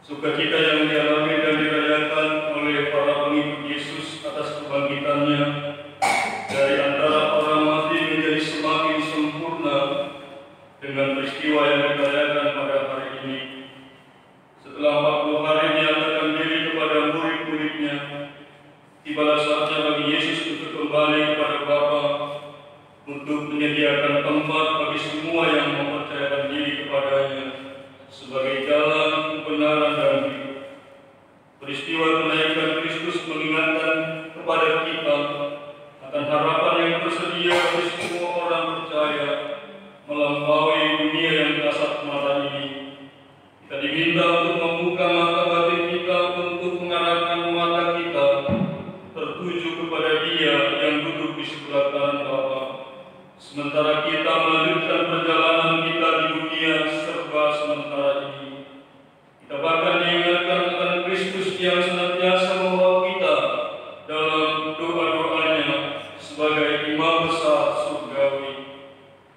Sukacita yang dialami dan dirayakan oleh para pengikut Yesus atas kebangkitannya dari antara orang mati menjadi semakin sempurna dengan peristiwa yang dirayakan pada hari ini. Setelah 40 hari menyatakan diri kepada murid-muridnya, tibalah saatnya bagi Yesus untuk kembali kepada Bapa untuk menyediakan tempat bagi semua yang mempercayakan diri kepadanya sebagai jalan, kebenaran, dan hidup. Peristiwa kenaikan Kristus mengingatkan kepada kita akan harapan yang tersedia bagi semua orang percaya melampaui dunia yang kasat mata ini. Kita diminta untuk membuka mata batin kita untuk mengarahkan mata kita tertuju kepada Dia yang duduk di sebelah kanan Bapa. Sementara kita melanjutkan perjalanan kita di dunia serba sementara ini, kita bahkan diingatkan akan Kristus yang senantiasa membawa kita dalam doa-doanya sebagai imam besar surgawi.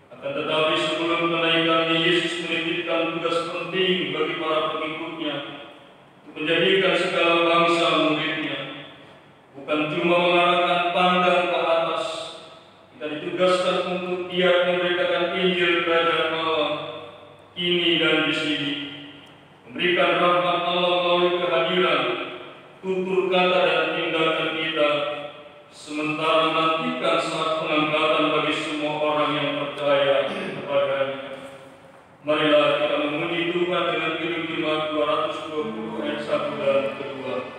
Akan tetapi sebelum kenaikannya, Yesus menitipkan tugas penting bagi para pengikutnya untuk menjadikan segala bangsa muridnya. Bukan cuma mengarahkan pandang ke atas, kita ditugaskan untuk giat memberitakan Injil Kerajaan Allah kini dan di sini, memberikan rahmat Allah melalui kehadiran, tutur kata dan tindakan kita, sementara menantikan saat pengangkatan bagi semua orang yang percaya kepadanya. Marilah kita memuji Tuhan dengan Kidung Jemaat 220 ayat 1 dan 2.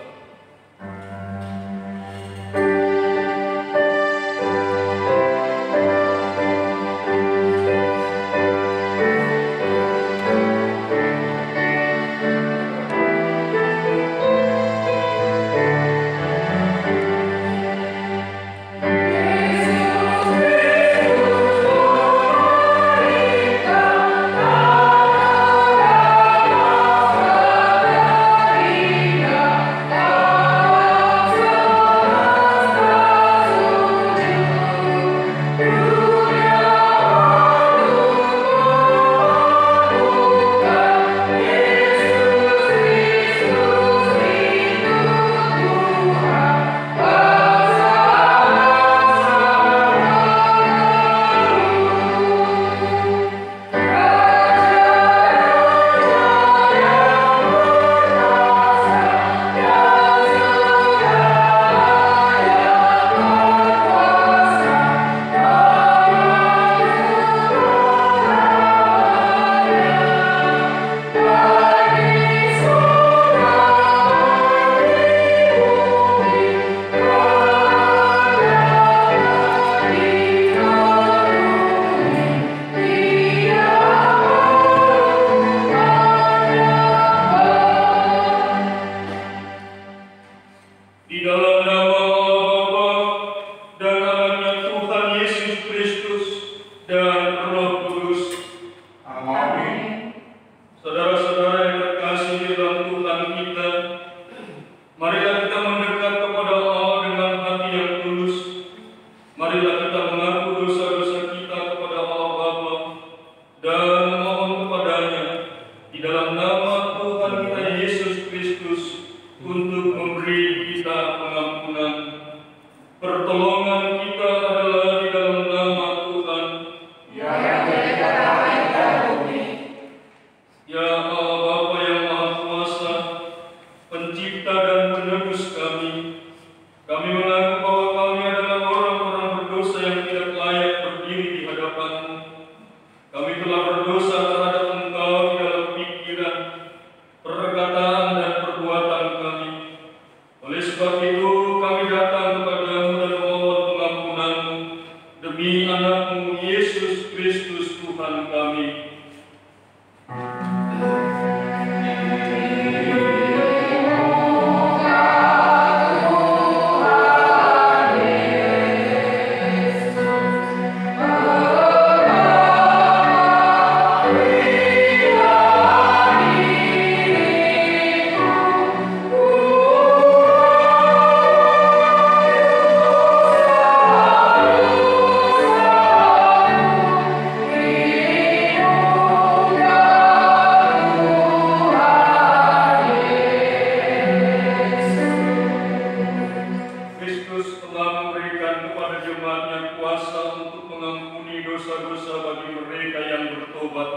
dosa-dosa bagi mereka yang bertobat.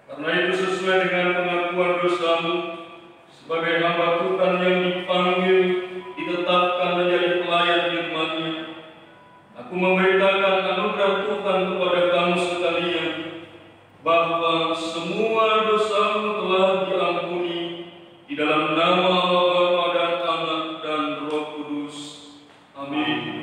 Karena itu sesuai dengan pengakuan dosamu, sebagai hamba Tuhan yang dipanggil, ditetapkan menjadi pelayan firman-Nya, aku memberitakan anugerah Tuhan kepada kamu sekalian, bahwa semua dosamu telah diampuni di dalam nama Bapa dan Anak dan Roh Kudus. Amin.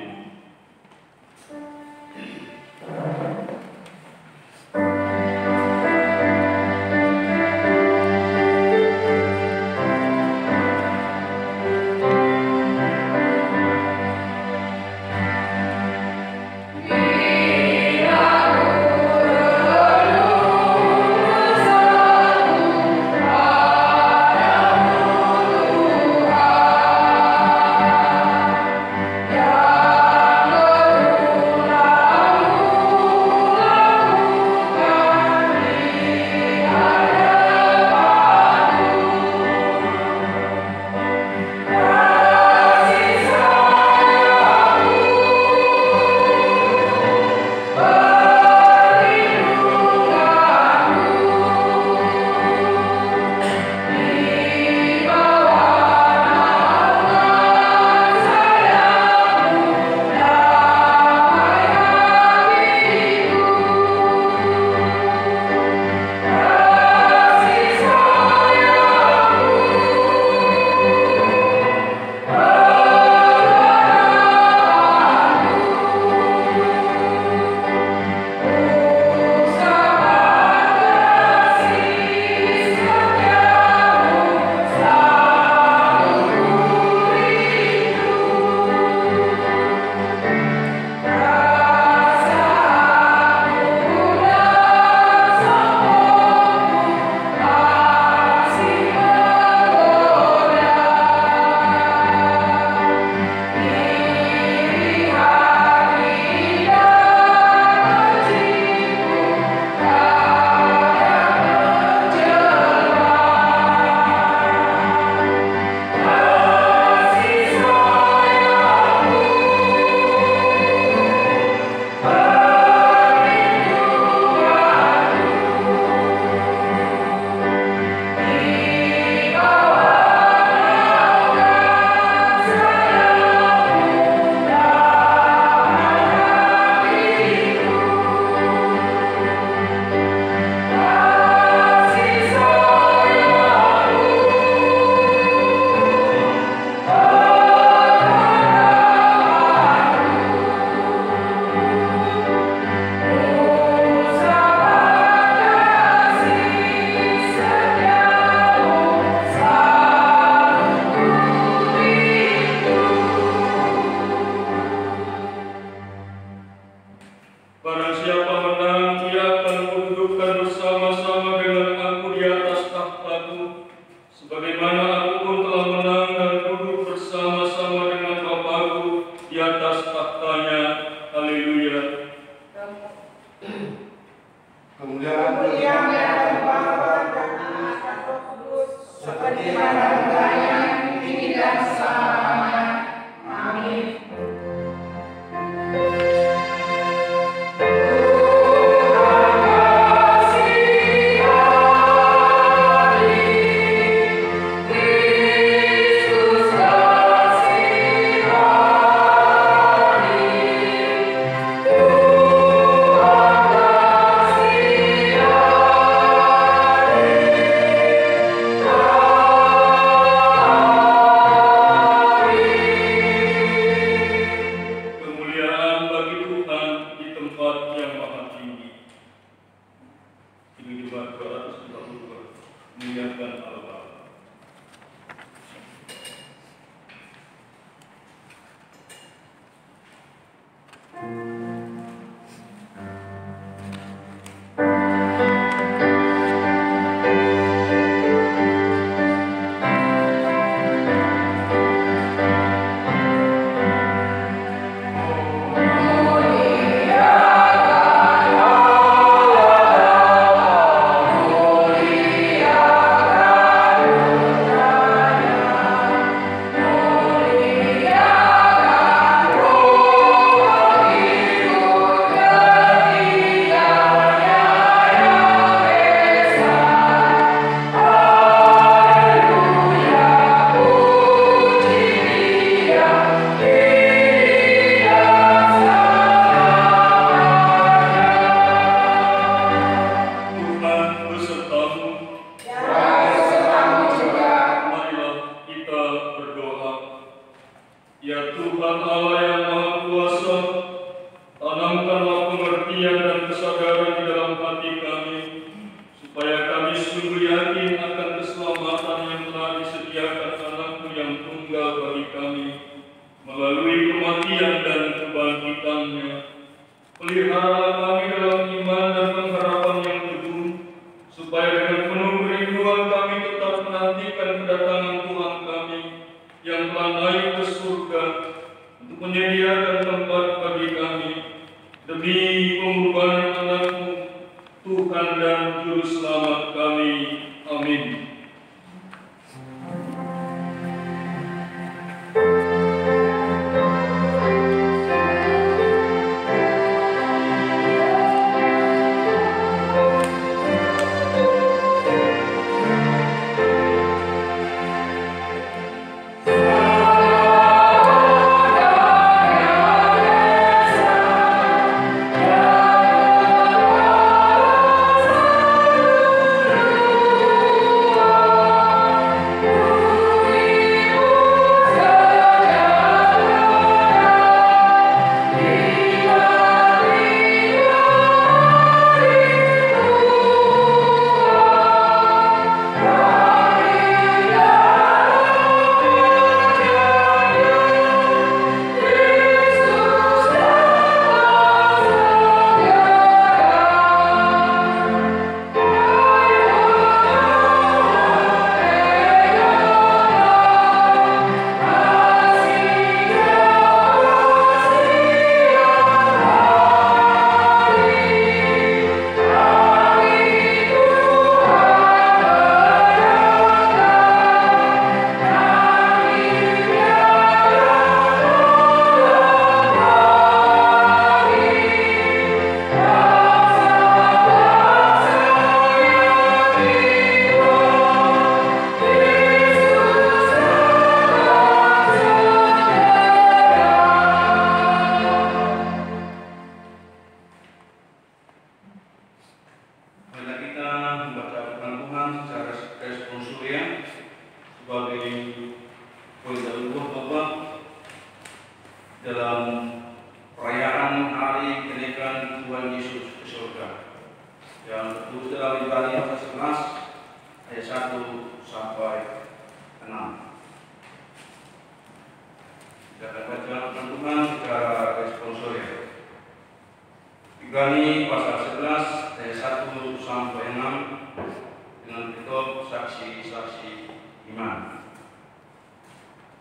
dan kesadaran di dalam hati kami, supaya kami sungguh yakin akan keselamatan yang telah disediakan Anakmu yang tunggal bagi kami, melalui kematian dan kebangkitannya. Peliharalah kami dalam iman dan pengharapan yang teguh, supaya dengan penuh kerinduan kami tetap menantikan kedatangan Tuhan kami yang telah naik ke surga untuk menyediakan tempat bagi kami, demi pengorbanan Anakmu, Tuhan dan Juru Selamat kami. Amin. Ibrani pasal 11 ayat 1 sampai 6 dengan kitab saksi-saksi iman.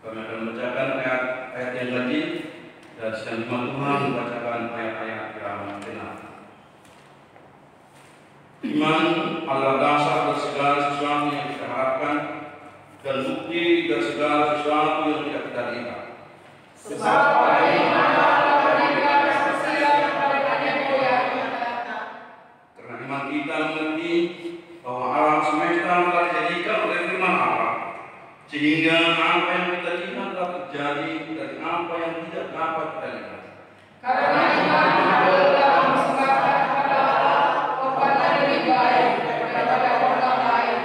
Kami akan membacakan ayat-ayat yang tadi dan sedang Tuhan membacakan ayat-ayat yang benar. Iman adalah dasar dari segala sesuatu yang kita harapkan dan bukti dari segala sesuatu yang tidak kita lihat. Sebab pada iman kita mengerti bahwa alam semesta telah dijadikan oleh firman Allah, sehingga apa yang kita lihat telah terjadi dari apa yang tidak dapat kita lihat. Karena iman adalah mengesahkan kepada Allah kepada lebih baik daripada orang lain.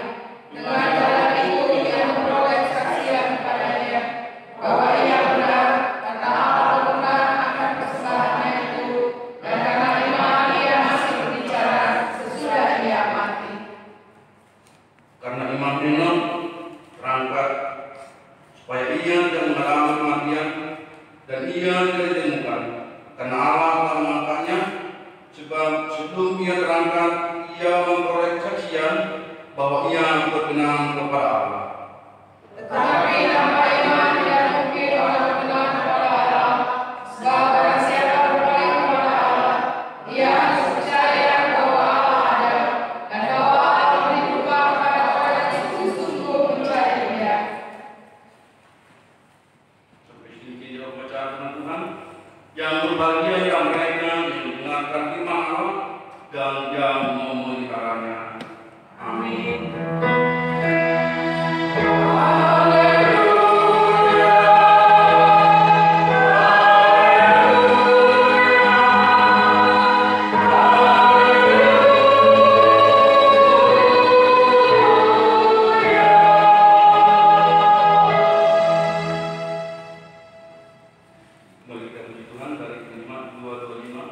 Dengan jalan itu ia memperoleh kesaksian kepadanya bahwa ia benar dan Allah benar akan kesesahannya itu, dan karena iman ia masih berbicara sesudah ia mati. Karena iman Enoch berangkat supaya ia tidak mengalami kematian dan ia tidak ditemukan, karena Allah telah mengangkatnya. Sebab sebelum ia berangkat, ia memperoleh kesaksian bahwa ia berkenan kepada Allah. Tetapi tanpa iman tidak mungkin orang berkenan kepada Allah. Sebab barang siapa berpaling kepada Allah, ia harus percaya bahwa Allah ada dan bahwa Allah memberi upah kepada orang yang sungguh-sungguh mencari Dia. Sampai sini kita baca firman Tuhan. Yang berbahagia yang mereka yang mendengarkan firman Allah dan yang memeliharanya. Amin. Mari kita puji Tuhan dari kalimat 225.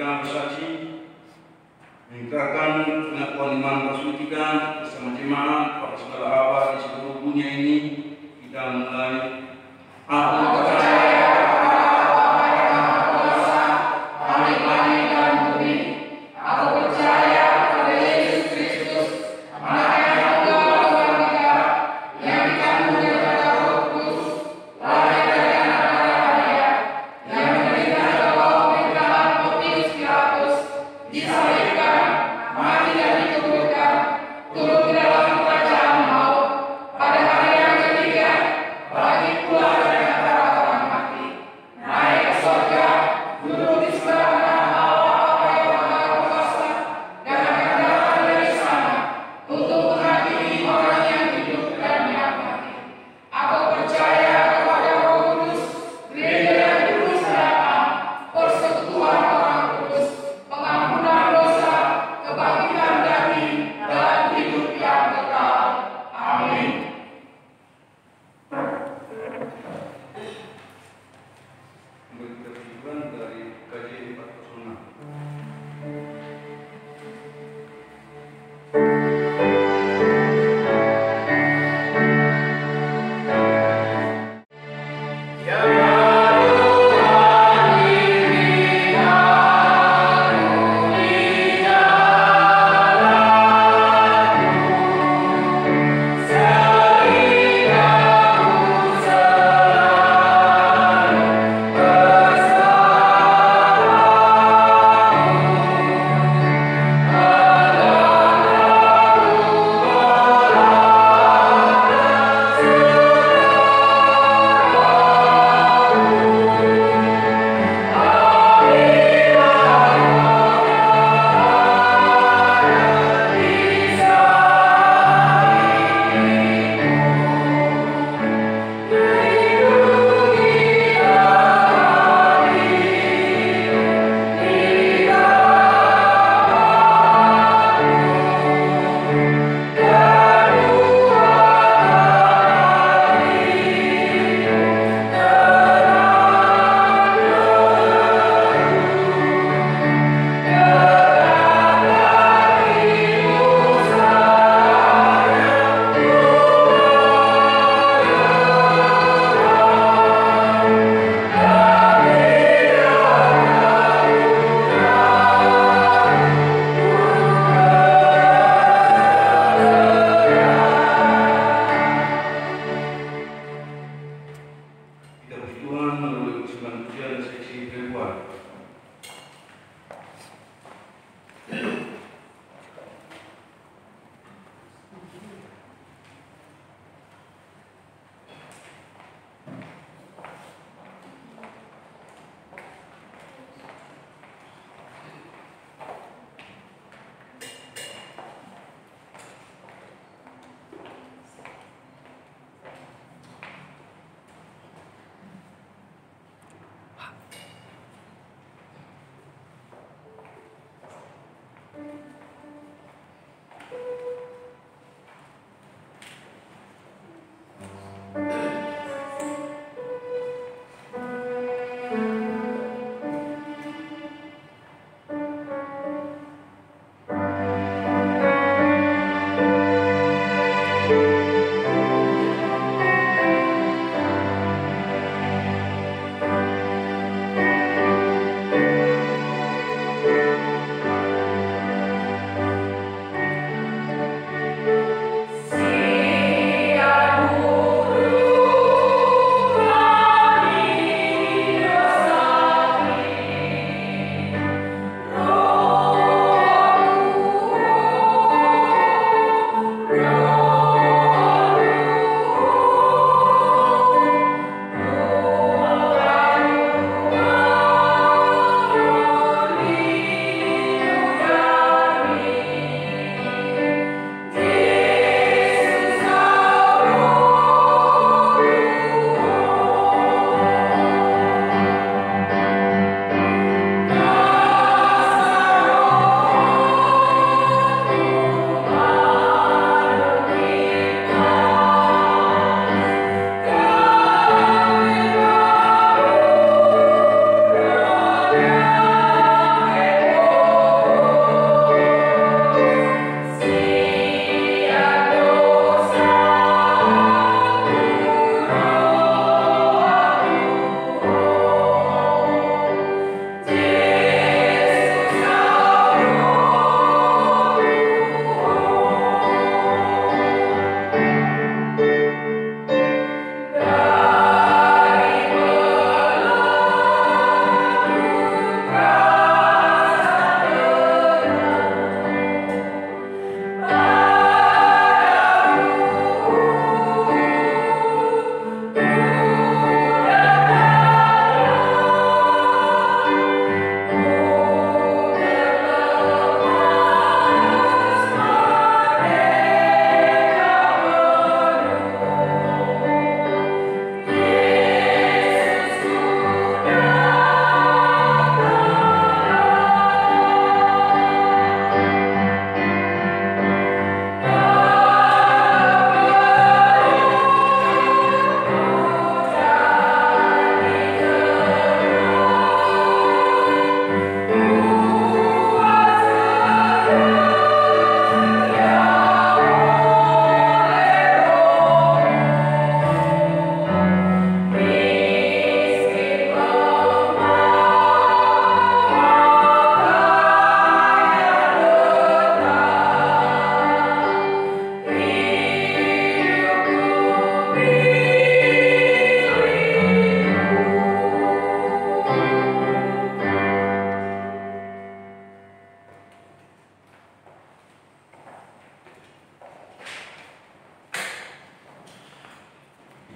kita bersaksi mengingkarkan pengakuan iman bersucikan bersama jemaat pada segala abad di seluruh dunia ini. Kita mulai. Aku percaya pada hari yang ketiga bagi keluarga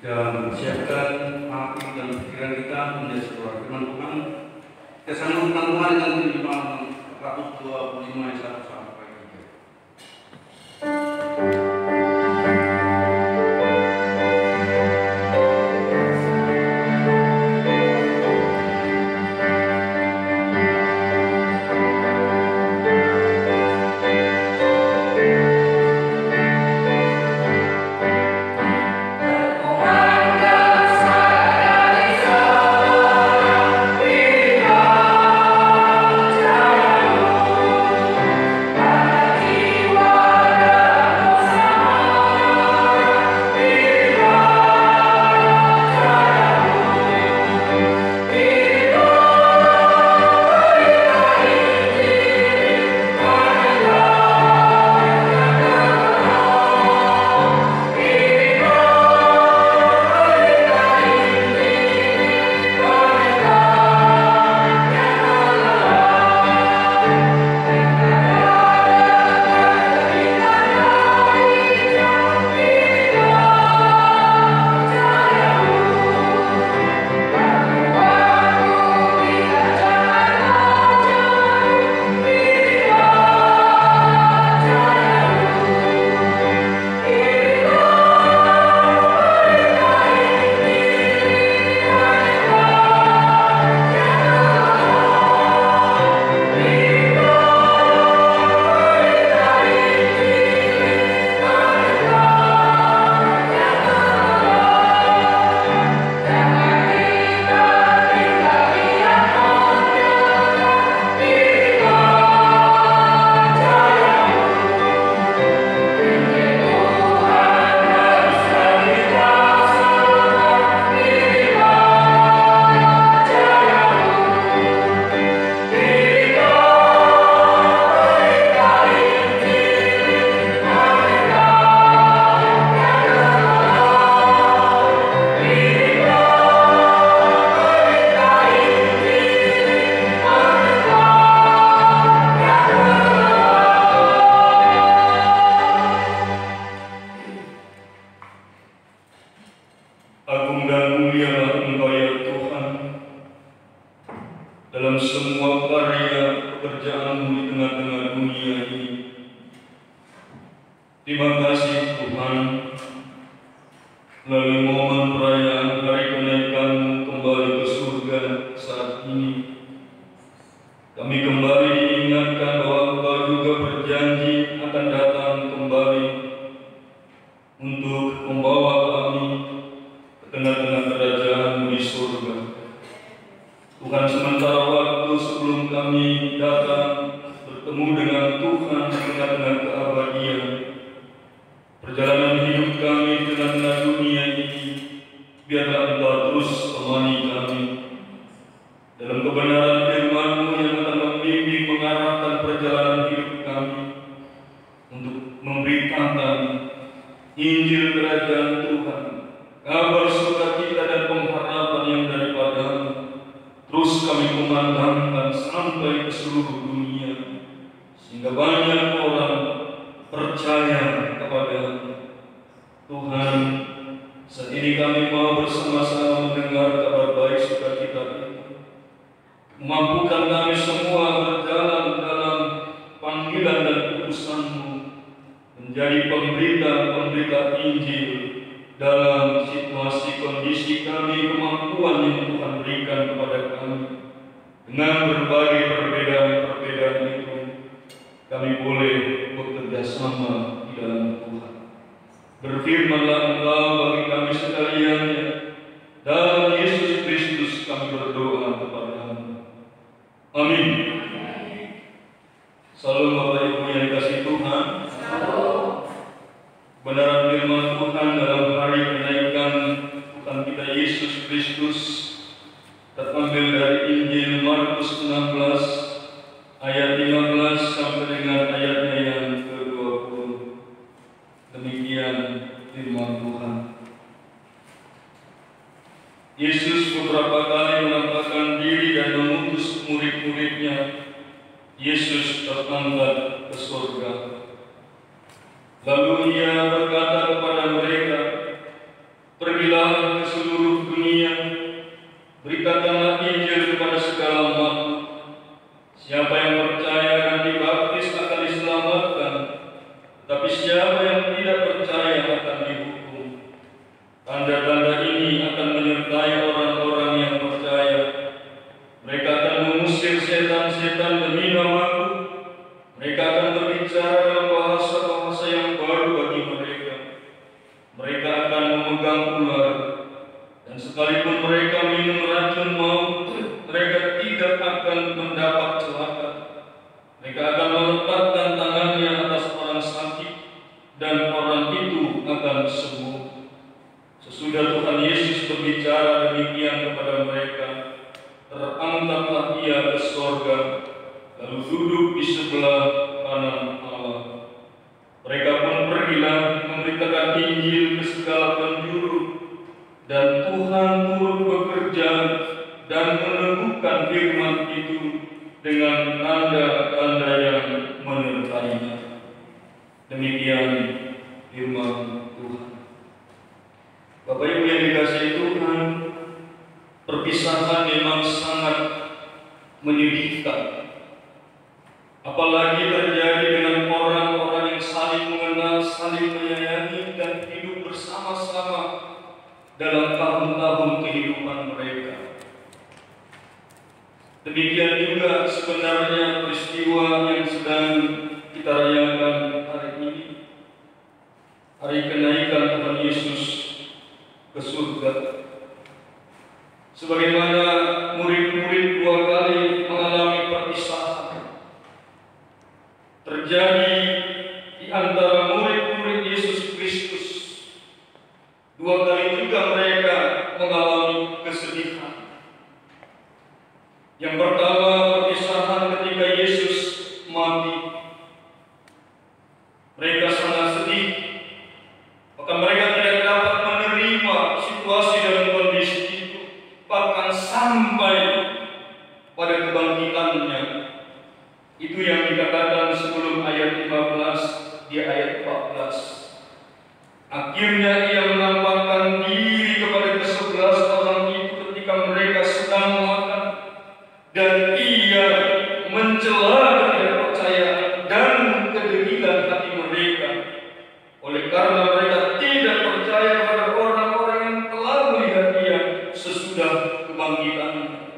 dan siapkan hati dan pikiran kita menjadi sebuah firman Tuhan. Kita sambung firman Tuhan dengan Imaman 125 ayat 1 sampai 3. Agung dan mulialah Engkau ya Tuhan, dalam semua karya pekerjaan-Mu di tengah-tengah dunia ini. Terima kasih Tuhan, melalui momen perayaan hari kenaikan-Mu kembali ke surga saat ini, kami kembali diingatkan bahwa Engkau juga berjanji akan datang kembali untuk membawa kami tengah-tengah kerajaan di surga. Tuhan, sementara waktu sebelum kami datang bertemu dengan Tuhan di tengah-tengah keabadian, perjalanan hidup kami di tengah-tengah dunia ini, biarlah Engkau terus temani kami dalam kebenaran firman-Mu yang akan membimbing mengarahkan perjalanan hidup kami untuk memberitakan Injil Kerajaan Tuhan, kabar sukacita dan pengharapan yang daripada-Mu, terus kami kumandangkan sampai ke seluruh dunia, sehingga banyak orang percaya kepada-Mu. Tuhan, saat ini kami mau bersama-sama mendengar kabar baik sukacita itu. Mampukan kami semua berjalan dalam panggilan dan utusan-Mu, menjadi pemberita-pemberita Injil dalam situasi kondisi kami, kemampuan yang Tuhan berikan kepada kami. Dengan berbagai perbedaan-perbedaan itu, kami boleh bekerja sama di dalam Tuhan. Berfirmanlah Engkau bagi kami sekalian, dalam Yesus Kristus kami berdoa kepada-Mu. Amin. Salam Bapak Ibu yang dikasihi Tuhan. Kebenaran firman Tuhan dalam hari kenaikan Tuhan kita Yesus Kristus terambil dari Injil Markus 16 ayat 15 sampai dengan ayatnya yang ke-20. Demikian firman Tuhan. Yesus beberapa kali menampakkan diri dan mengutus murid-muridnya. Yesus terangkat ke surga. Lalu Ia berkata kepada mereka, "Pergilah mengusir setan-setan demi nama-Ku. Mereka akan berbicara dalam bahasa-bahasa yang baru bagi mereka. Mereka akan memegang ular, dan sekalipun mereka minum racun maut, mereka tidak akan mendapat celaka. Mereka akan meletakkan tangannya atas orang sakit, dan orang itu akan sembuh. Sesudah Tuhan Yesus berbicara demikian kepada mereka, terangkatlah Ia ke sorga, lalu duduk di sebelah kanan Allah. Mereka pun pergilah memberitakan Injil ke segala penjuru, dan Tuhan turut bekerja dan meneguhkan firman itu dengan tanda-tanda yang menyertainya. Demikian firman Tuhan. Bapak Ibu yang dikasihi Tuhan, perpisahan memang sangat menyedihkan. Apalagi terjadi dengan orang-orang yang saling mengenal, saling menyayangi, dan hidup bersama-sama dalam tahun-tahun kehidupan mereka. Demikian juga sebenarnya peristiwa yang sedang kita rayakan hari ini, hari kenaikan Tuhan Yesus ke surga. Sebagaimana murid-murid 2 kali mengalami perpisahan terjadi di antara murid-murid Yesus Kristus, 2 kali juga mereka mengalami kesedihan. Yang pertama, perpisahan ketika Yesus mati. Mereka sangat sedih, bahkan mereka tidak dapat menerima situasi dan kondisi itu, bahkan sampai pada kebangkitannya. Itu yang dikatakan sebelum ayat 15 di ayat 14. Akhirnya Ia menampakkan diri kepada ke-11 orang itu ketika mereka sedang makan, dan Ia mencela ketidakpercayaan dan kedegilan hati mereka, oleh karena mereka tidak percaya pada orang-orang yang telah melihat Ia sesudah kebangkitannya.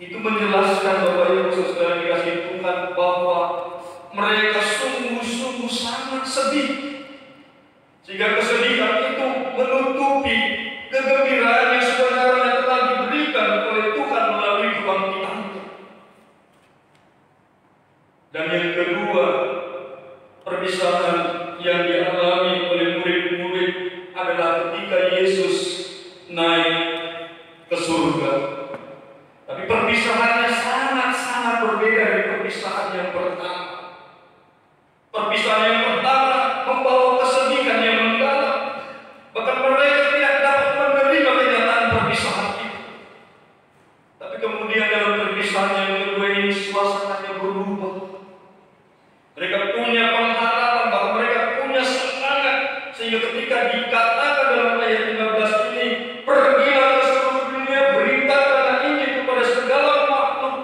Itu menjelaskan, Bapak Ibu Saudara dikasihi Tuhan, bahwa mereka sungguh-sungguh sangat sedih, sehingga kesedihan itu menutupi kegembiraan yang sebenarnya telah diberikan oleh Tuhan melalui kebangkitannya. Dan yang kedua, perpisahan yang dialami oleh murid-murid adalah ketika Yesus naik ke surga. Tapi perpisahannya sangat-sangat berbeda dari perpisahan yang pertama. Perpisahan yang pertama membawa kesedihan yang mendalam. Bahkan mereka tidak dapat menerima kenyataan perpisahan itu. Tapi kemudian dalam perpisahan yang kedua ini suasananya berubah. Mereka punya pengharapan, bahwa mereka punya semangat, sehingga ketika dikatakan dalam ayat 15 ini, pergilah ke seluruh dunia, beritakanlah Injil kepada segala makhluk.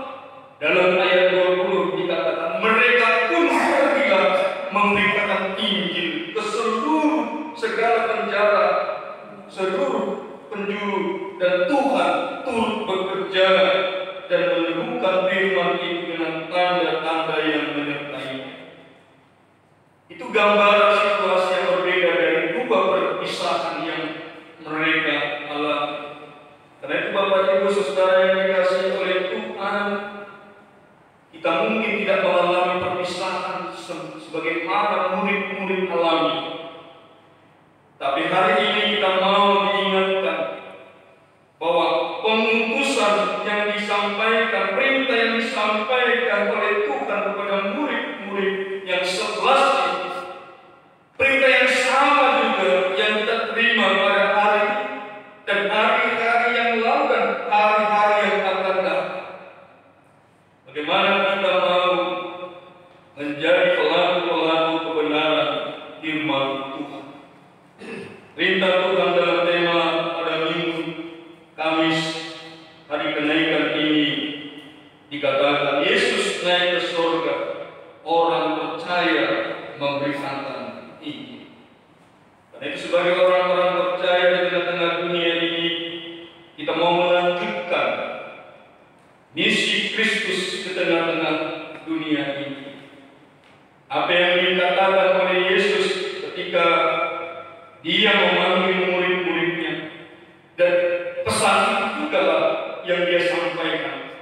Dalam ayat 20 dikatakan, mereka pun pergilah memberitakan Injil ke seluruh segala penjara, seluruh penjuru, dan Tuhan turut bekerja dan meneguhkan firman itu dengan tanda-tanda yang menyertainya. Itu gambaran situasi yang berbeda dari 2 perpisahan yang mereka alami. Karena itu Bapak Ibu Saudara yang dikasihi oleh Tuhan, kita mungkin tidak mengalami perpisahan sebagaimana murid-murid alami. Tapi hari ini kita mau diingatkan bahwa pengutusan yang disampaikan, perintah yang disampaikan oleh Tuhan kepada murid-murid yang 11 ini, perintah yang sama juga yang kita terima pada hari ini dan hari-hari yang lalu dan hari-hari yang akan datang. Bagaimana kita mau menjadi pelaku-pelaku kebenaran firman Tuhan. Perintah Tuhan dalam tema pada Minggu Kamis hari kenaikan ini dikatakan Yesus naik ke surga, orang percaya memberitakan Injil. Karena itu sebagai orang-orang percaya di tengah-tengah dunia ini, kita mau melanjutkan misi Kristus ke tengah-tengah dunia ini. Apa yang dikatakan oleh Yesus ketika Dia memanggil murid-muridnya, dan pesan itu juga yang Dia sampaikan.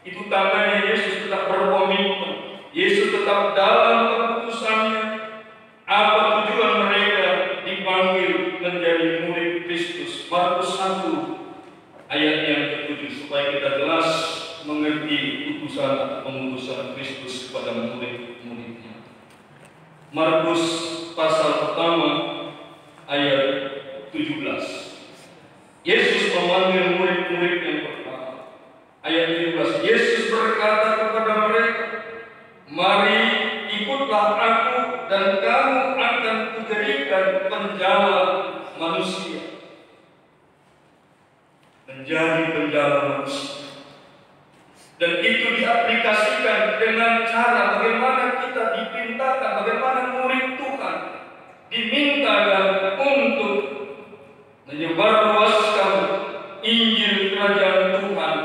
Itu tandanya Yesus tetap berkomitmen, Yesus tetap dalam keputusannya. Apa tujuan mereka dipanggil menjadi murid Kristus? Markus 1 ayat yang ke-7, supaya kita jelas mengerti utusan atau pengutusan Kristus kepada murid-muridnya. Markus pasal pertama ayat 17. Yesus memanggil murid-murid yang pertama. Ayat 17, Yesus berkata kepada mereka, "Mari ikutlah aku dan kamu akan kujadikan penjala manusia." Menjadi penjala manusia. Dan itu diaplikasikan dengan cara bagaimana kita dipintakan, bagaimana murid Tuhan dimintakan untuk menyebarluaskan Injil Kerajaan Tuhan.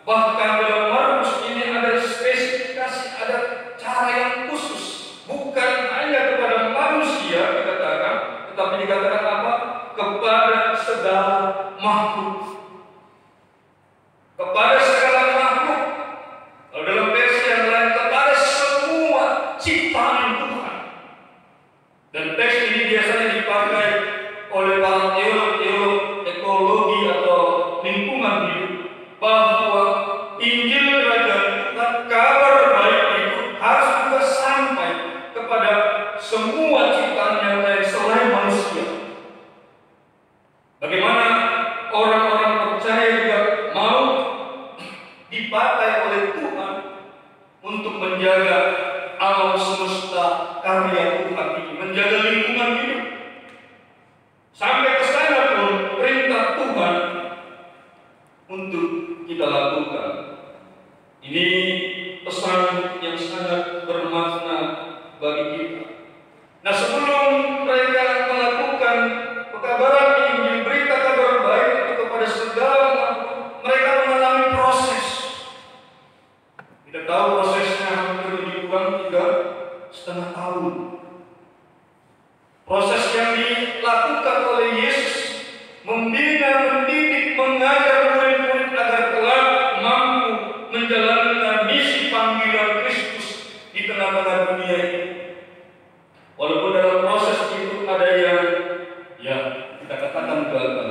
Bahkan dalam Markus ini ada spesifikasi, ada cara yang khusus, bukan hanya kepada manusia dikatakan, tetapi dikatakan apa? Kepada segala makhluk. Kepada segala makhluk. Kalau dalam versi yang lain, kepada semua ciptaan Tuhan. Dan teks ini biasanya dipakai oleh para teolog ekologi atau lingkungan hidup, bahwa Injil Kerajaan Tuhan, kabar baik itu harus juga sampai kepada semua ciptaan yang lain selain manusia. Bagaimana orang-orang percaya juga mau dipakai oleh Tuhan untuk menjaga alam semesta karya Tuhan ini, menjaga lingkungan hidup. Sampai ke sana pun perintah Tuhan untuk kita lakukan. Ini pesan yang sangat bermakna bagi kita. Nah, sebelum mereka melakukan pekabaran Injil, berita kabar baik itu kepada segala makhluk, mereka mengalami proses. Kita tahu prosesnya hampir lebih kurang 3,5 tahun. Proses yang dilakukan oleh Yesus membina, mendidik, mengajar murid-murid agar kelak mampu menjalankan misi panggilan Kristus di tengah-tengah dunia ini. Walaupun dalam proses itu ada yang kita katakan gagal,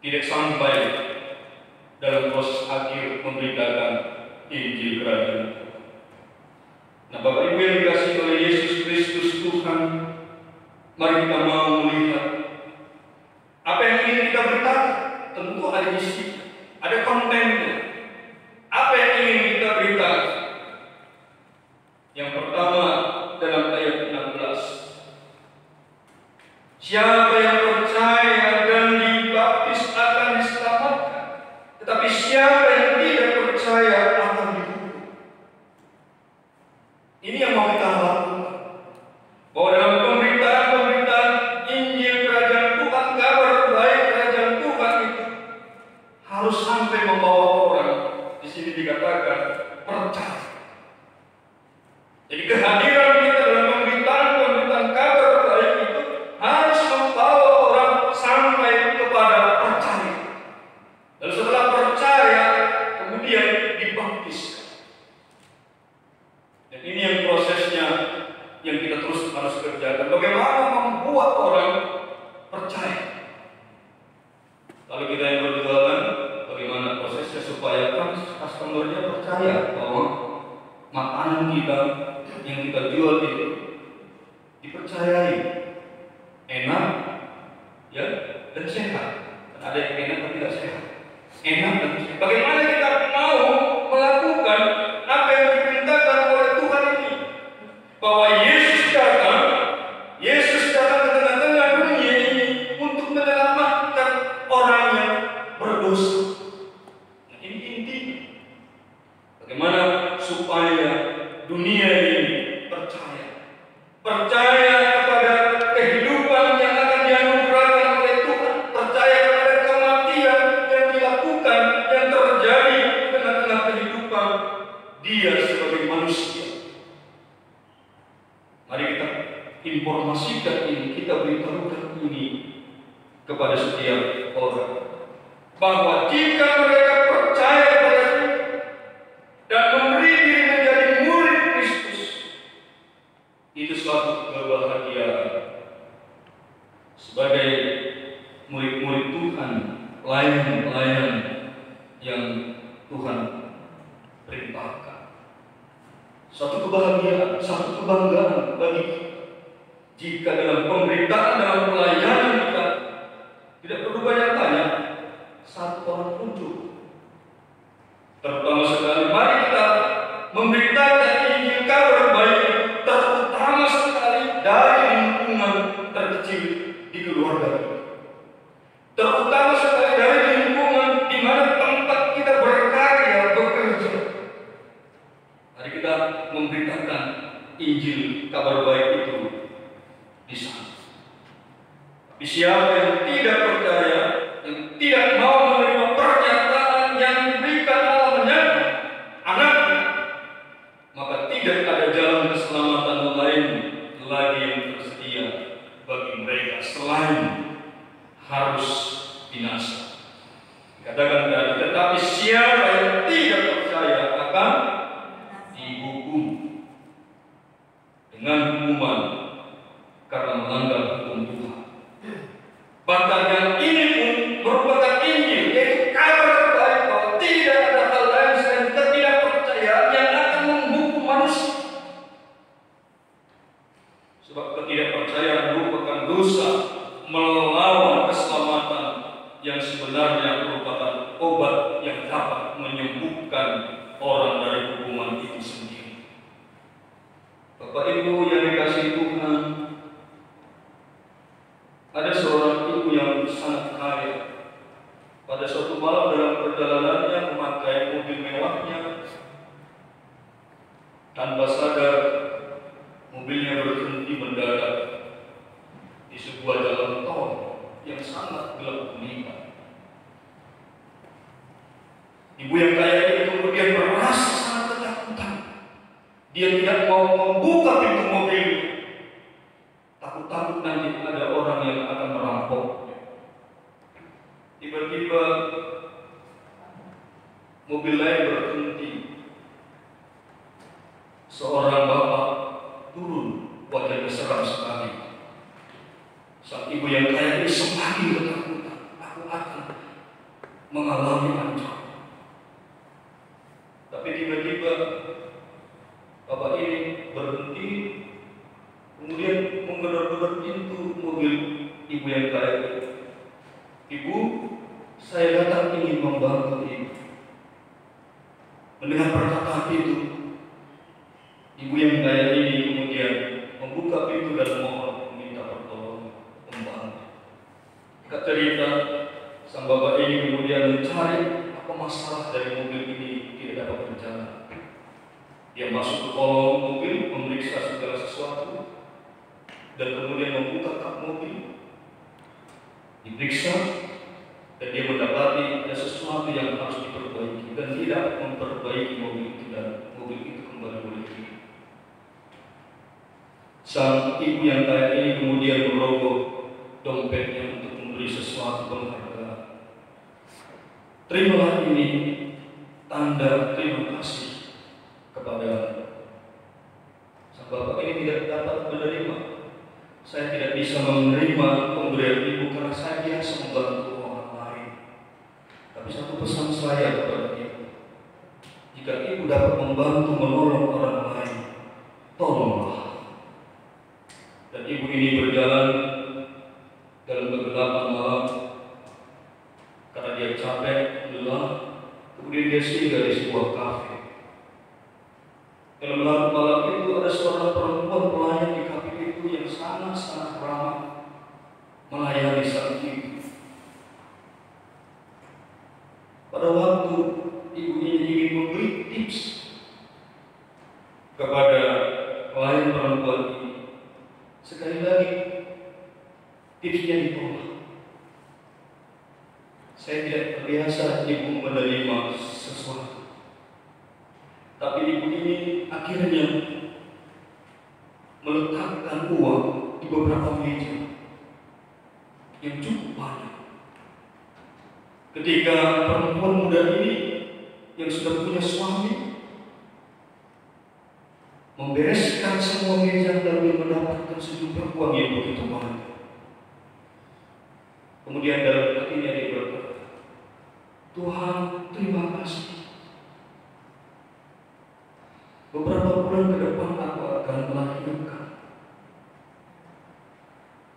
tidak sampai dalam proses akhir memberitakan Injil Kerajaan. Nah, Bapak Ibu yang dikasihi oleh Yesus Kristus Tuhan, mari kita mau melihat apa yang ingin kita beritakan. Tentu ada isi, ada kontennya. Apa yang ingin kita beritakan? Yang pertama dalam ayat 16. Siapa yang percaya dan dibaptis akan diselamatkan, tetapi siapa yang tidak percaya akan dihukum. Ini yang mau kita lakukan. Bahwa dalam pemberitaan Injil Kerajaan Tuhan, kabar baik Kerajaan Tuhan itu harus sampai membawa orang. Di sini dikatakan percaya. Jadi kehadiran kita dalam pemberitaan kabar baik itu harus membawa orang sampai kepada percaya. Dan setelah percaya, kemudian dibaptis. Dan ini yang prosesnya yang kita terus harus kerjakan. Bagaimana membuat orang percaya? Kalau kita yang berjualan, bagaimana prosesnya supaya customer-nya percaya bahwa makanan kita yang kita jual itu dipercayai, enak, ya, dan sehat. Dan ada yang enak dan tidak sehat. Enak dan sehat. Bagaimana kita mau melakukan apa yang diperintahkan oleh Tuhan ini? Bahwa Yesus datang ke tengah-tengah dunia ini untuk menyelamatkan orang yang berdosa. Nah, ini intinya. Bagaimana supaya dunia ini percaya kepada kehidupan yang akan dianugerahkan oleh Tuhan, percaya kepada kematian yang dilakukan, yang terjadi dia sebagai manusia. Mari kita informasikan ini, kita beritahukan ini kepada setiap orang, bahwa jika mereka percaya pada Dia dan memberi diri menjadi murid Kristus, itu suatu kebahagiaan. Sebagai murid-murid Tuhan, pelayan-pelayan yang Tuhan perintahkan, suatu kebahagiaan, satu kebanggaan bagi kita jika dalam pemberitaan, dalam pelayanan kita tidak perlu banyak-banyak, satu orang pun cukup. Terutama sekali, mari kita memberitakan Injil kabar baik, terutama sekali dari lingkungan terkecil di keluarga kita. Terutama sekali dari lingkungan di mana tempat kita berkarya, bekerja. Mari kita memberitakan Injil kabar baik itu di sana. Tapi siapa yang tidak percaya, yang tidak mau menerima pernyataan yang diberikan Allah menyangkut anaknya, maka tidak ada jalan keselamatan lain lagi yang tersedia bagi mereka selain harus binasa. Katakan tadi, tetapi siapa yang tidak percaya akan dihukum dengan hukuman karena melanggar hukum Tuhan. Bahkan yang ini pun merupakan Injil, yaitu kabar baik bahwa tidak ada hal lain selain ketidakpercayaan yang akan menghukum manusia. Sebab ketidakpercayaan merupakan dosa melawan keselamatan yang sebenarnya merupakan obat yang dapat menyembuhkan orang dari hukuman itu sendiri. Bapak Ibu yang dikasihi Tuhan, ada seorang ibu yang sangat kaya. Pada suatu malam dalam perjalanannya memakai mobil mewahnya, tanpa sadar mobilnya berhenti mendadak di sebuah jalan tol yang sangat gelap gulita. Ibu yang kaya ini kemudian merasa sangat ketakutan. Dia tidak mau membuka pintu mobilnya. Takut-takut nanti ada orang yang akan merampoknya. Tiba-tiba mobil lain berhenti. Seorang bapak turun, wajahnya seram sekali. Sang ibu yang kaya ini semakin ketakutan. Aku akan mengalami ancaman. Tapi tiba-tiba bapak ini berhenti, kemudian menggedor-gedor pintu mobil ibu yang kaya. Ibu, saya datang ingin membantu ibu. Mendengar perkataan itu, ibu yang kaya ini kemudian membuka pintu dan mohon meminta pertolongan, membantu. Dekat cerita, sang bapak ini kemudian mencari apa masalah dari mobil ini tidak dapat berjalan. Dia masuk ke kolong mobil, memeriksa segala sesuatu, dan kemudian membuka kap mobil, diperiksa, dan dia mendapati ada sesuatu yang harus diperbaiki dan tidak memperbaiki mobil itu, dan mobil itu kembali boleh hidup. Sang ibu yang kaya ini kemudian merogoh dompetnya untuk memberi sesuatu penghargaan. Terimalah ini tanda terima kasih kepada sang bapak ini. Tidak dapat menerima. Saya tidak bisa menerima pemberian ibu karena saya biasa membantu orang lain. Tapi satu pesan saya kepada ibu, jika ibu dapat membantu menolong orang lain, tolonglah. Dan ibu ini berjalan dalam kegelapan malam karena dia capek, lelah. Kemudian dia singgah di sebuah kafe. Dalam malam itu ada seorang perempuan pelayan di kafe itu yang sangat-sangat ramah melayani sang ibu. Pada waktu ibu ini ingin memberi tips kepada pelayan perempuan ini, sekali lagi tipsnya ditolak. Saya tidak terbiasa ibu menerima sesuatu. Tapi ibu ini akhirnya meletakkan uang di beberapa meja yang cukup banyak. Ketika perempuan muda ini yang sudah punya suami membereskan semua meja lalu mendapatkan sejumlah uang yang begitu banyak. Kemudian dalam hatinya dia berkata, Tuhan, terima kasih. Beberapa bulan ke depan aku akan melahirkan.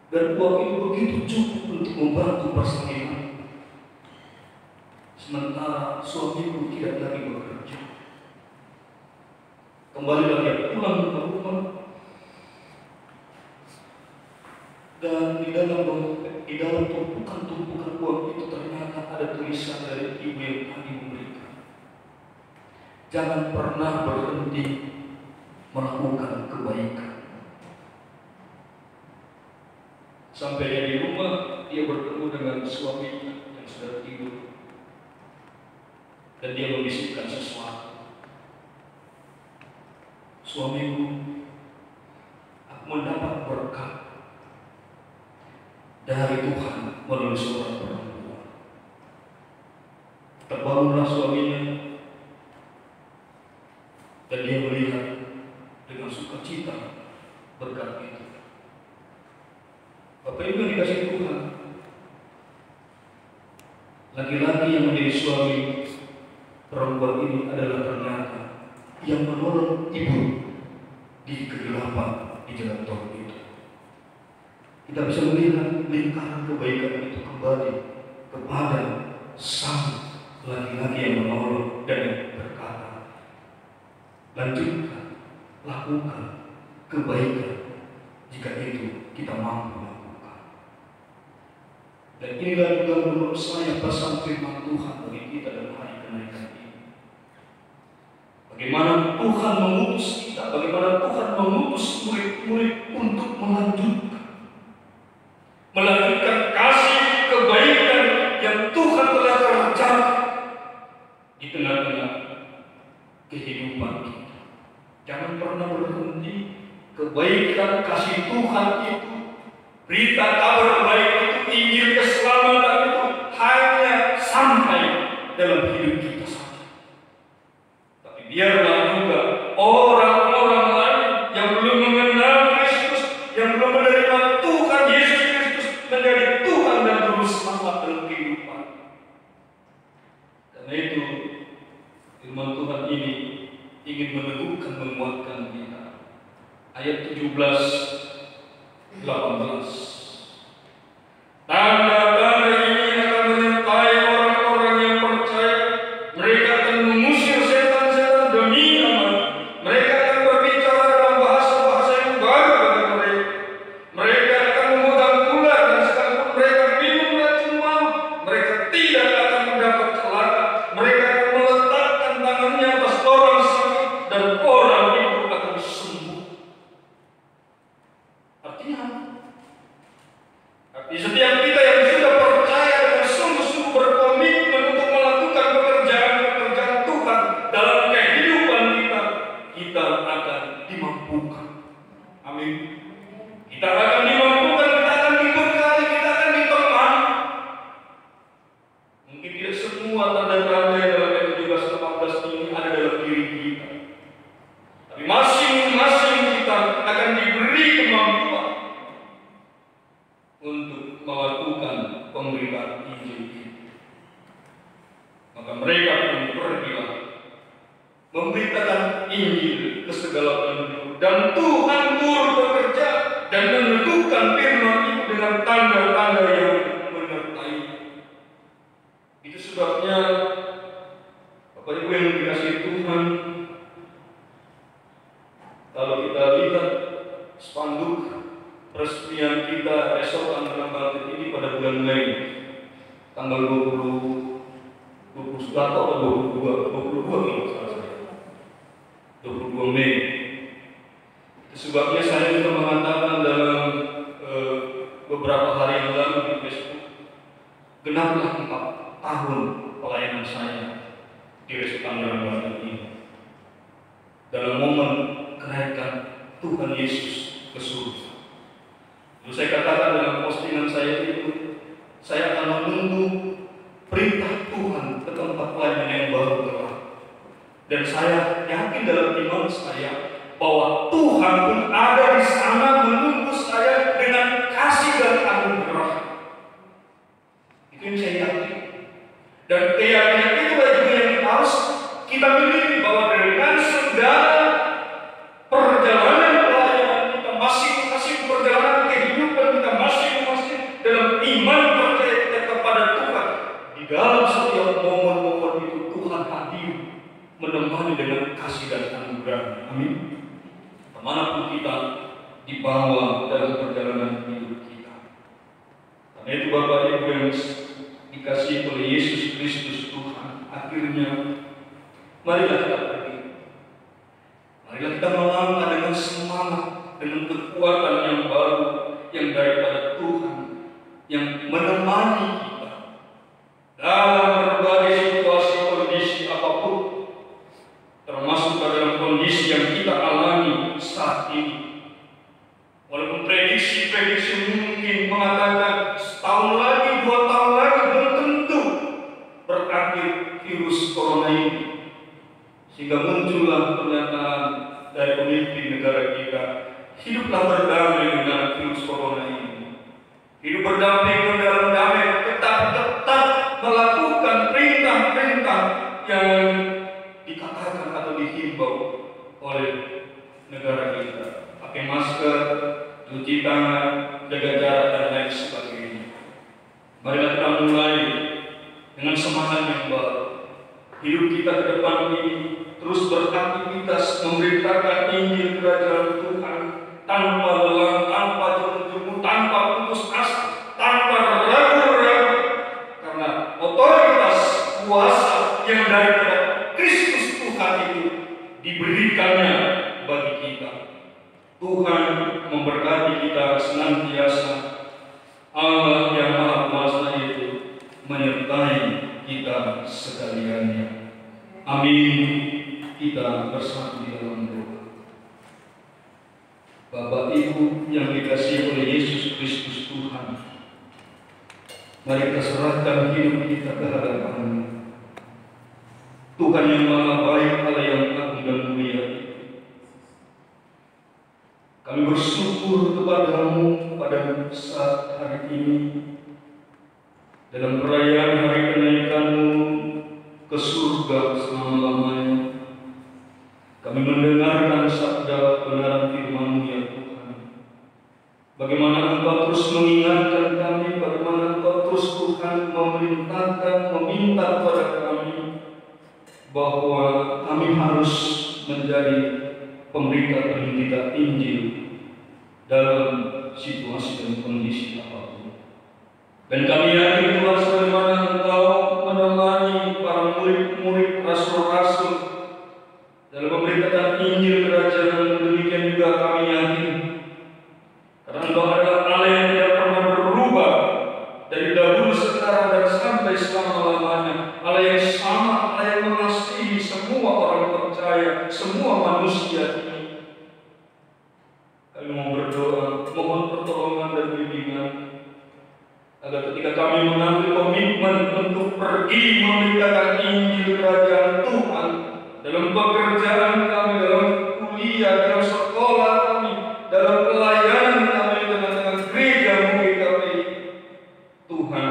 Dan uang itu begitu cukup untuk membantu persalinan. Sementara suamiku tidak lagi bekerja. Kembalilah dia pulang ke rumah. Dan di dalam tumpukan uang itu ternyata ada tulisan dari ibu yang tadi memberikan. Jangan pernah berhenti melakukan kebaikan. Sampainya di rumah, dia bertemu dengan suaminya yang sudah tidur. Dan dia membisikkan sesuatu. Suamiku, aku mendapat berkat dari Tuhan melalui seorang perempuan. Terbangunlah suaminya dan dia melihat dengan sukacita berkat itu. Bapak Ibu dikasih Tuhan, laki-laki yang menjadi suami perempuan ini adalah ternyata yang menolong ibu di kegelapan di jalan tol itu. Kita bisa melihat lingkaran kebaikan itu kembali kepada sang laki-laki yang menolong dan yang berkata, lanjutkan, lakukan kebaikan jika itu kita mampu lakukan. Dan inilah juga menurut saya pesan firman Tuhan bagi kita dalam hari kenaikan ini. Bagaimana Tuhan mengutus kita, bagaimana Tuhan mengutus murid-murid untuk melanjutkan kasih kebaikan yang Tuhan telah kerjakan di tengah-tengah kehidupan kita. Jangan pernah berhenti. Kebaikan kasih Tuhan itu, berita kabar baik itu, Injil keselamatan itu hanya sampai dalam hidup kita saja. Tapi biarlah juga orang-orang lain yang belum mengenal Kristus, yang belum menerima Tuhan Yesus Kristus menjadi Tuhan dan Juru Selamat dalam kehidupan. Karena itu firman Tuhan ini ingin meneguhkan, menguatkan kita. Ayat 17-18. Tanda-tanda ini akan menyertai orang-orang yang percaya. Mereka akan mengusir setan-setan demi nama. Mereka akan berbicara dalam bahasa-bahasa yang baru bagi mereka. Mereka akan memegang ular dan sekalipun mereka minum racun maut, mereka tidak akan mendapat celaka. Mereka akan meletakkan tangannya atas orang sakit dan orang itu akan sembuh. Artinya setiap kita yang sudah percaya dan sungguh-sungguh berkomitmen untuk melakukan pekerjaan-pekerjaan Tuhan dalam kehidupan kita, kita akan dimampukan. Amin. Kita akan dimampukan, kita akan diberkati, kita akan ditemani. Mungkin tidak semua tanda-tanda yang dalam ayat 17-18 ini ada dalam diri kita. Tapi masing-masing kita akan diberi kemampuan untuk melakukan pemberitaan Injil ini. Maka mereka pun pergilah memberitakan Injil ke segala penduduk, dan Tuhan turut bekerja dan menentukan firman itu dengan tanda-tanda yang menyertai. Itu sebabnya Bapak Ibu yang dikasihi Tuhan, kalau kita lihat spanduk peresmian kita Resort Tangerang Banten ini pada bulan Mei, tanggal 21 atau 22 kalau salah saya, 22 Mei. Sebabnya saya juga mengatakan dalam beberapa hari yang lalu di Facebook, genaplah 4 tahun pelayanan saya di Resort Tangerang Banten ini. dalam momen kenaikan Tuhan Yesus ke surga. Lalu saya katakan dalam postingan saya itu, saya akan menunggu perintah Tuhan ke tempat pelayanan yang baru kelak. Dan saya yakin dalam iman saya bahwa Tuhan pun ada di sana menunggu saya dengan kasih dan anugerah. Itu yang saya yakin. Dan keyakinan itulah juga yang harus kita miliki, bahwa dengan segala perjalanan pelayanan kita masing-masing, perjalanan kehidupan kita masing-masing dalam iman percaya kita kepada Tuhan, di dalam setiap momen-momen itu Tuhan hadir menemani dengan kasih dan anugerah. Amin. Kemanapun kita dibawa dalam perjalanan hidup kita. Karena itu Bapak Ibu yang dikasihi oleh Yesus Kristus Tuhan, akhirnya marilah kita pergi. Marilah kita melangkah dengan semangat, dengan kekuatan yang baru yang daripada Tuhan, yang menemani kita dalam berbagai situasi kondisi apapun, termasuk dalam kondisi yang kita alami saat ini. Walaupun prediksi mungkin mengatakan setahun lagi, 2 tahun lagi belum tentu berakhir virus corona ini, sehingga muncullah pernyataan dari pemimpin negara kita, hiduplah berdamai dengan virus corona ini. Hidup berdampingan dalam damai, tetap melakukan perintah-perintah yang dikatakan atau dihimbau oleh negara kita. Pakai masker, cuci tangan, jaga jarak, dan lain sebagainya. Marilah kita mulai dengan semangat yang baru. Hidup kita ke depan ini terus beraktivitas memberitakan Injil Kerajaan Tuhan tanpa lelah, tanpa jemu-jemu, tanpa putus asa, tanpa ragu-ragu, karena otoritas kuasa yang daripada Kristus Tuhan itu diberikannya bagi kita. Tuhan memberkati kita senantiasa. Allah yang Maha Kuasa itu menyertai kita sekaliannya. Amin. Kita bersatu di dalam doa. Bapak Ibu yang dikasihi oleh Yesus Kristus Tuhan, mari kita serahkan hidup kita ke hadapan-Nya. Tuhan yang Maha Baik, Allah yang agung dan mulia, kami bersyukur kepada-Mu pada saat hari ini dalam perayaan hari kenaikan-Mu ke surga selama-lamanya. Kami mendengarkan sabda kebenaran firman-Mu ya Tuhan. Bagaimana Engkau terus mengingatkan kami, bagaimana Engkau terus Tuhan memerintahkan, meminta kepada kami bahwa kami harus menjadi pemberita-pemberita Injil dalam situasi dan kondisi apapun. Dan kami yakin Tuhan, sebagaimana Engkau menemani para murid-murid rasul-rasul dalam memberitakan Injil Kerajaan, demikian juga kami yakin, karena Engkau adalah Allah yang tidak pernah berubah dari dahulu, sekarang, dan sampai selama-lamanya. Allah yang sama, Allah yang mengasihi semua orang percaya, semua manusia ini. Kami mau berdoa, mohon pertolongan dan bimbingan, agar ketika kami mengambil komitmen untuk pergi memberitakan Injil Kerajaan Tuhan dalam pekerjaan kami, dalam kuliah, dalam sekolah kami, dalam pelayanan kami dengan gereja mungkin kami, Tuhan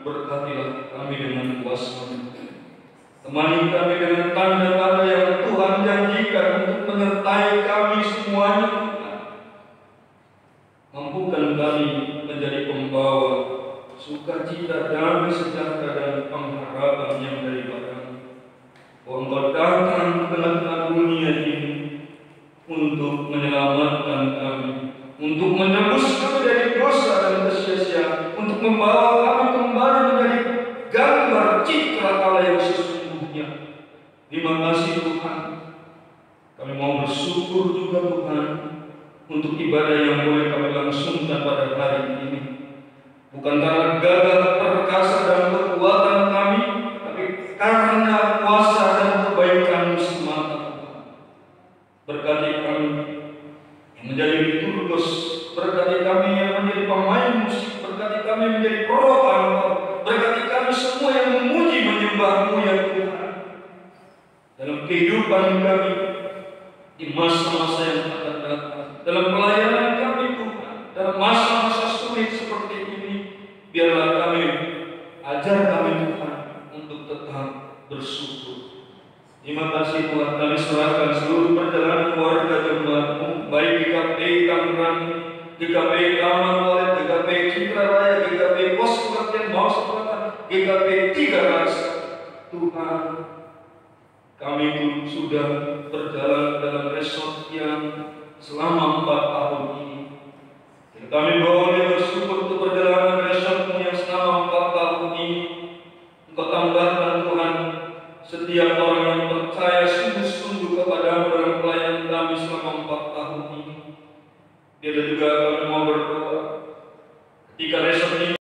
berkatilah kami dengan kuasa-Mu. Temani kami dengan tanda-tanda yang Tuhan janjikan untuk menyertai kami semuanya, Tuhan. Mampukan kami menjadi pembawa sukacita, damai, sejahtera, dan pengharapan yang daripada-Mu. Engkau datang ke tengah-tengah dunia ini untuk menyelamatkan kami, untuk menebus kami dari dosa dan kesia-siaan, untuk membawa kami kembali menjadi gambar citra Allah yang sesungguhnya. Terima kasih Tuhan. Kami mau bersyukur juga Tuhan untuk ibadah yang boleh kami langsungkan pada hari ini. Bukan karena gagah perkasa dan kekuatan kami, tapi karena kuasa dan kebaikan-Mu semata Tuhan. dalam kehidupan kami di masa-masa yang akan datang, dalam pelayanan kami Tuhan, dalam masa-masa sulit seperti ini, biarlah kami ajar kami Tuhan untuk tetap bersyukur. Terima kasih Tuhan, kami serahkan seluruh perjalanan keluarga jemaat-Mu, baik GKPI Tangerang, GKPI Taman Walet, GKPI Citra Raya, GKPI Pos Kebaktian Maus Selatan, GKPI Tiga Rasa. Tuhan, kami pun sudah berjalan dalam resort yang selama 4 tahun ini. Dan kami boleh bersyukur untuk perjalanan resort yang selama 4 tahun ini. Engkau tambahkan Tuhan setiap orang yang